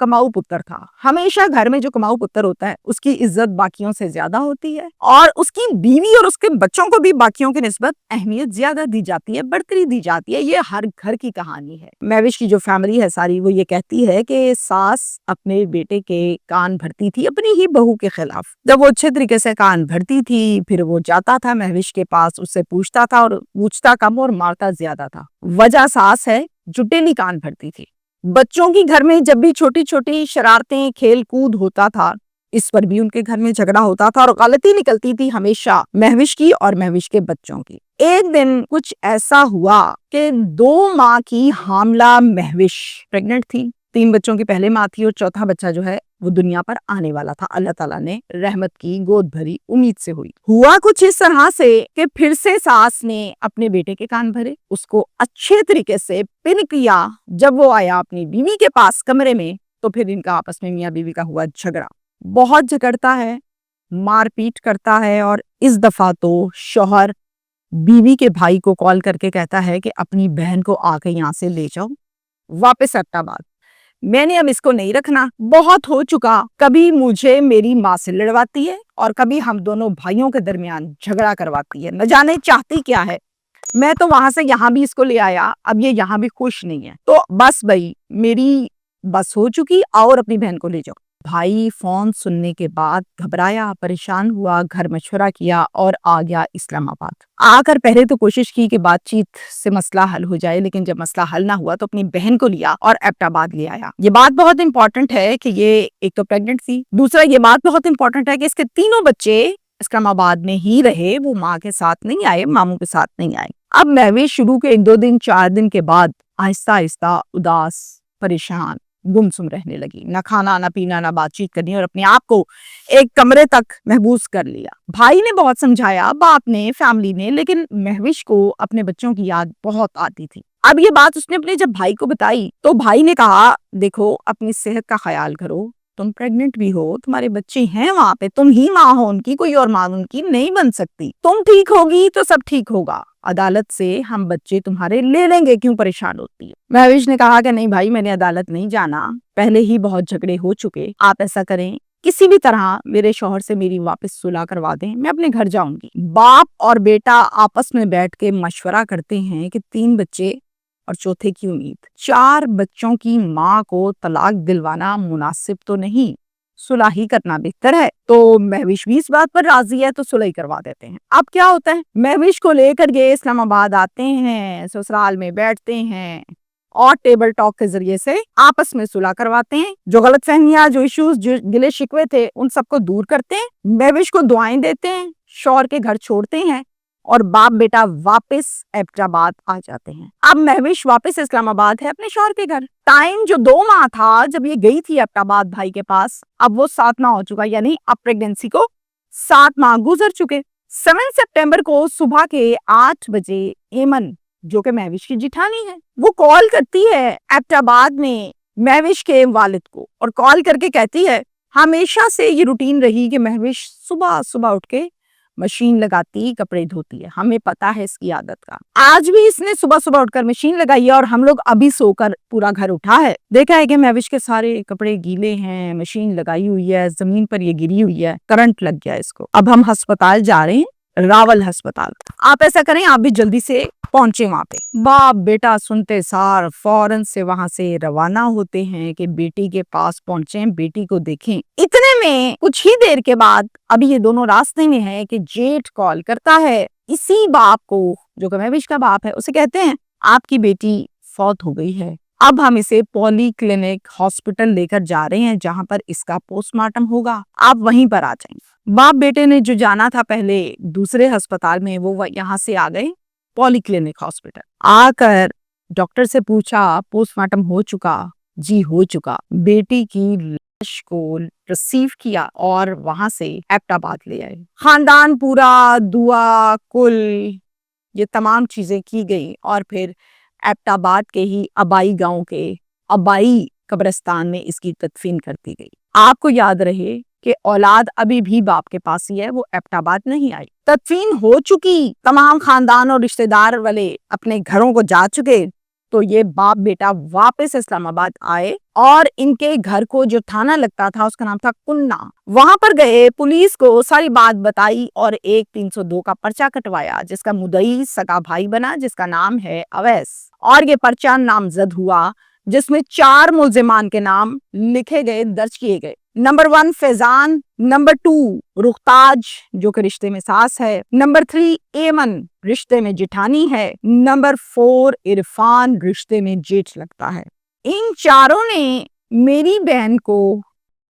کماؤ پتر تھا. ہمیشہ گھر میں جو کماؤ پتر ہوتا ہے اس کی عزت باقیوں سے زیادہ ہوتی ہے اور اس کی بیوی اور اس کے بچوں کو بھی باقیوں کی نسبت اہمیت زیادہ دی جاتی ہے, برتری دی جاتی ہے. یہ ہر گھر کی کہانی ہے. مہوش کی جو فیملی ہے ساری وہ یہ کہتی ہے کہ ساس اپنے بیٹے کے کان بھرتی تھی اپنی ہی بہو کے خلاف. جب وہ اچھے طریقے سے کان بھرتی تھی پھر وہ جاتا تھا مہوش کے پاس, اس سے پوچھتا تھا اور پوچھتا کم اور مارتا زیادہ تھا. وجہ ساس ہے جو ڈیلی کان بھرتی تھی. بچوں کی گھر میں جب بھی چھوٹی چھوٹی شرارتیں کھیل کود ہوتا تھا اس پر بھی ان کے گھر میں جھگڑا ہوتا تھا اور غلطی نکلتی تھی ہمیشہ مہوش کی اور مہوش کے بچوں کی. ایک دن کچھ ایسا ہوا کہ 2 ماہ کی حاملہ مہوش پریگننٹ تھی. 3 بچوں کی پہلے ماں تھی اور چوتھا بچہ جو ہے وہ دنیا پر آنے والا تھا. اللہ تعالیٰ نے رحمت کی گود بھری امید سے ہوئی. ہوا کچھ اس طرح سے کہ پھر سے ساس نے اپنے بیٹے کے کان بھرے, اس کو اچھے طریقے سے پن کیا. جب وہ آیا اپنی بیوی کے پاس کمرے میں تو پھر ان کا آپس میں میاں بیوی کا ہوا جھگڑا. بہت جھگڑتا ہے, مار پیٹ کرتا ہے اور اس دفعہ تو شوہر بیوی کے بھائی کو کال کر کے کہتا ہے کہ اپنی بہن کو آ کے یہاں سے لے جاؤ واپس ایبٹ آباد. میں نے اب اس کو نہیں رکھنا, بہت ہو چکا. کبھی مجھے میری ماں سے لڑواتی ہے اور کبھی ہم دونوں بھائیوں کے درمیان جھگڑا کرواتی ہے. نہ جانے چاہتی کیا ہے. میں تو وہاں سے یہاں بھی اس کو لے آیا, اب یہ یہاں بھی خوش نہیں ہے. تو بس بھائی میری بس ہو چکی, اور اپنی بہن کو لے جاؤ. بھائی فون سننے کے بعد گھبرایا, پریشان ہوا, گھر مشورہ کیا اور آ گیا اسلام آباد. آ کر پہلے تو کوشش کی کہ بات چیت سے مسئلہ حل ہو جائے, لیکن جب مسئلہ حل نہ ہوا تو اپنی بہن کو لیا اور ایبٹ آباد لے آیا. یہ بات بہت امپورٹنٹ ہے کہ یہ ایک تو پریگننٹ تھی, دوسرا یہ بات بہت امپورٹنٹ ہے کہ اس کے تینوں بچے اسلام آباد میں ہی رہے, وہ ماں کے ساتھ نہیں آئے, ماموں کے ساتھ نہیں آئے. اب مہوش شروع کے 1-2 دن 4 دن کے بعد آہستہ آہستہ اداس, پریشان, گمسم رہنے لگی. نہ کھانا نہ پینا نہ بات چیت کرنی, اور اپنے آپ کو ایک کمرے تک محبوس کر لیا. بھائی نے بہت سمجھایا, باپ نے, فیملی نے, لیکن مہوش کو اپنے بچوں کی یاد بہت آتی تھی. اب یہ بات اس نے اپنے جب بھائی کو بتائی تو بھائی نے کہا دیکھو اپنی صحت کا خیال کرو, تم پریگننٹ بھی ہو, تمہارے بچے ہیں وہاں پہ, تم ہی ماں ہو ان کی, کوئی اور ماں ان کی نہیں بن سکتی. تم ٹھیک ہوگی تو سب ٹھیک ہوگا, عدالت سے ہم بچے تمہارے لے لیں گے, کیوں پریشان ہوتی ہے. مہوش نے کہا کہ نہیں بھائی میں نے عدالت نہیں جانا, پہلے ہی بہت جھگڑے ہو چکے, آپ ایسا کریں کسی بھی طرح میرے شوہر سے میری واپس صلح کروا دیں, میں اپنے گھر جاؤں گی. باپ اور بیٹا آپس میں بیٹھ کے مشورہ کرتے ہیں کہ 3 بچے اور چوتھے کی امید. 4 بچوں کی ماں کو طلاق دلوانا مناسب تو نہیں, صلح ہی کرنا بہتر ہے. تو مہوش بھی اس بات پر راضی ہے تو صلح ہی کروا دیتے ہیں. اب کیا ہوتا ہے, مہوش کو لے کر گئے اسلام آباد, آتے ہیں سسرال میں بیٹھتے ہیں اور ٹیبل ٹاک کے ذریعے سے آپس میں صلح کرواتے ہیں. جو غلط فہمیاں, جو ایشوز, جو گلے شکوے تھے ان سب کو دور کرتے ہیں. مہوش کو دعائیں دیتے ہیں, شوہر کے گھر چھوڑتے ہیں اور باپ بیٹا واپس ایبٹ آباد آ جاتے ہیں. اب مہوش واپس اسلام آباد ہے اپنے شوہر کے گھر. ٹائم جو 2 ماہ تھا جب یہ گئی تھی ایبٹ آباد بھائی کے پاس, اب وہ 7 ماہ ہو چکا, یعنی اب پریگنینسی کو 7 ماہ گزر چکے. 7 سپٹمبر کو صبح کے 8 بجے ایمن جو کہ مہوش کی جٹھانی ہے وہ کال کرتی ہے ایبٹ آباد میں مہوش کے والد کو, اور کال کر کے کہتی ہے ہمیشہ سے یہ روٹین رہی کہ مہوش صبح صبح اٹھ کے مشین لگاتی, کپڑے دھوتی ہے, ہمیں پتا ہے اس کی عادت کا. آج بھی اس نے صبح صبح اٹھ کر مشین لگائی ہے اور ہم لوگ ابھی سو کر پورا گھر اٹھا ہے, دیکھا ہے کہ مہوش کے سارے کپڑے گیلے ہیں, مشین لگائی ہوئی ہے, زمین پر یہ گری ہوئی ہے, کرنٹ لگ گیا اس کو. اب ہم ہسپتال جا رہے ہیں, راول ہسپتال. آپ ایسا کریں آپ بھی جلدی سے پہنچے وہاں پہ. باپ بیٹا سنتے سار فوراً سے وہاں سے روانہ ہوتے ہیں کہ بیٹی کے پاس پہنچیں, بیٹی کو دیکھیں. اتنے میں کچھ ہی دیر کے بعد ابھی یہ دونوں راستے میں ہیں کہ جیٹ کال کرتا ہے اسی باپ کو جو کہ مہوش کا باپ ہے, اسے کہتے ہیں آپ کی بیٹی فوت ہو گئی ہے, اب ہم اسے پولی کلینک ہاسپٹل لے کر جا رہے ہیں جہاں پر اس کا پوسٹ مارٹم ہوگا, آپ وہیں پر آ جائیں. باپ بیٹے نے جو جانا تھا پہلے دوسرے ہسپتال میں وہ یہاں سے آ گئے پولی کلینک ہاسپٹل. آ کر ڈاکٹر سے پوچھا پوسٹ مارٹم ہو چکا؟ جی ہو چکا. بیٹی کی لاش کو ریسیو کیا اور وہاں سے ایبٹ آباد لے آئے. خاندان پورا, دعا کل, یہ تمام چیزیں کی گئی اور پھر ایبٹ آباد کے ہی ابائی گاؤں کے ابائی قبرستان میں اس کی تدفین کر دی گئی. آپ کو یاد رہے کہ اولاد ابھی بھی باپ کے پاس ہی ہے, وہ ایبٹ آباد نہیں آئی. تدفین ہو چکی, تمام خاندان اور رشتہ دار والے اپنے گھروں کو جا چکے, تو یہ باپ بیٹا واپس اسلام آباد آئے اور ان کے گھر کو جو تھانہ لگتا تھا اس کا نام تھا کنہ، وہاں پر گئے، پولیس کو ساری بات بتائی اور ایک 302 کا پرچہ کٹوایا جس کا مدعی سگا بھائی بنا جس کا نام ہے اویس، اور یہ پرچہ نامزد ہوا جس میں 4 ملزمان کے نام لکھے گئے، درج کیے گئے۔ نمبر 1 فیضان، نمبر 2 رختاج جو کہ رشتے میں ساس ہے، نمبر 3 ایمن رشتے میں جٹھانی ہے، نمبر 4 عرفان رشتے میں جیٹھ لگتا ہے۔ ان چاروں نے میری بہن کو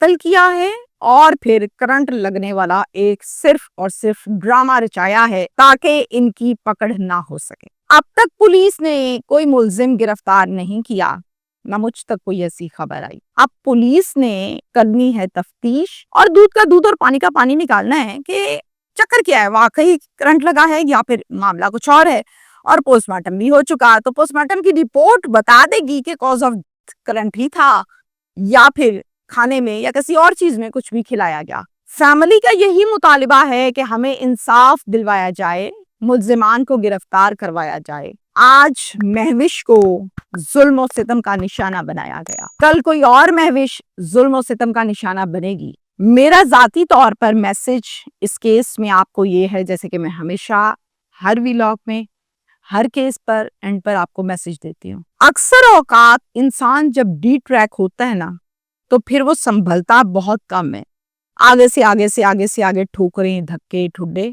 قتل کیا ہے اور پھر کرنٹ لگنے والا ایک صرف اور صرف ڈرامہ رچایا ہے تاکہ ان کی پکڑ نہ ہو سکے۔ اب تک پولیس نے کوئی ملزم گرفتار نہیں کیا، نہ مجھ تک کوئی ایسی خبر آئی۔ اب پولیس نے کرنی ہے تفتیش اور دودھ کا دودھ اور پانی کا پانی نکالنا ہے کہ چکر کیا ہے، واقعی کرنٹ لگا ہے یا پھر معاملہ کچھ اور ہے، اور پوسٹ مارٹم بھی ہو چکا، تو پوسٹ مارٹم کی رپورٹ بتا دے گی کہ کاز آف کرنٹ ہی تھا یا پھر کھانے میں یا کسی اور چیز میں کچھ بھی کھلایا گیا۔ فیملی کا یہی مطالبہ ہے کہ ہمیں انصاف دلوایا جائے، ملزمان کو گرفتار کروایا جائے۔ آج مہوش کو ظلم و ستم کا نشانہ بنایا گیا، کل کوئی اور مہوش ظلم و ستم کا نشانہ بنے گی۔ میرا ذاتی طور پر میسج اس کیس میں آپ کو یہ ہے، جیسے کہ میں ہمیشہ ہر ویلاگ میں ہر کیس پر اینڈ پر آپ کو میسج دیتی ہوں، اکثر اوقات انسان جب ڈی ٹریک ہوتا ہے نا تو پھر وہ سنبھلتا بہت کم ہے، آگے سے آگے سے آگے سے آگے ٹھوکریں دھکے ٹھڈے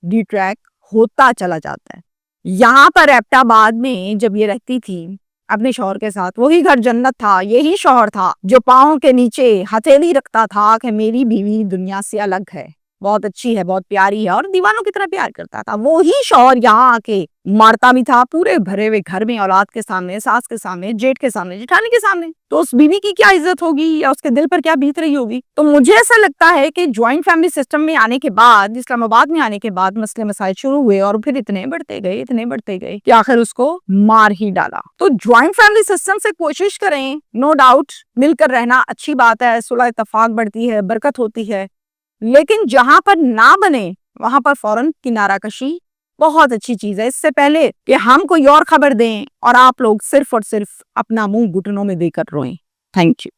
ڈی ٹریک ہوتا چلا جاتا ہے۔ یہاں پر ایبٹ آباد میں جب یہ رہتی تھی اپنے شوہر کے ساتھ، وہی گھر جنت تھا، یہی شوہر تھا جو پاؤں کے نیچے ہتھیلی رکھتا تھا کہ میری بیوی دنیا سے الگ ہے، بہت اچھی ہے، بہت پیاری ہے، اور دیوانوں کی طرح پیار کرتا تھا۔ وہی شوہر یہاں آ کے مارتا بھی تھا پورے بھرے ہوئے گھر میں، اولاد کے سامنے، ساس کے سامنے، جیٹھ کے سامنے، جٹھانی کے سامنے، تو اس بیوی کی کیا عزت ہوگی یا اس کے دل پر کیا بیت رہی ہوگی۔ تو مجھے ایسا لگتا ہے کہ جوائنٹ فیملی سسٹم میں آنے کے بعد، اسلام آباد میں آنے کے بعد مسئلے مسائل شروع ہوئے اور پھر اتنے بڑھتے گئے کہ آخر اس کو مار ہی ڈالا۔ تو جوائنٹ فیملی سسٹم سے کوشش کریں، نو ڈاؤٹ مل کر رہنا اچھی بات ہے، صلح اتفاق بڑھتی ہے، برکت ہوتی ہے، لیکن جہاں پر نہ بنے وہاں پر فوراً کنارہ کشی بہت اچھی چیز ہے، اس سے پہلے کہ ہم کوئی اور خبر دیں اور آپ لوگ صرف اور صرف اپنا منہ گھٹنوں میں دے کر روئیں۔ Thank you.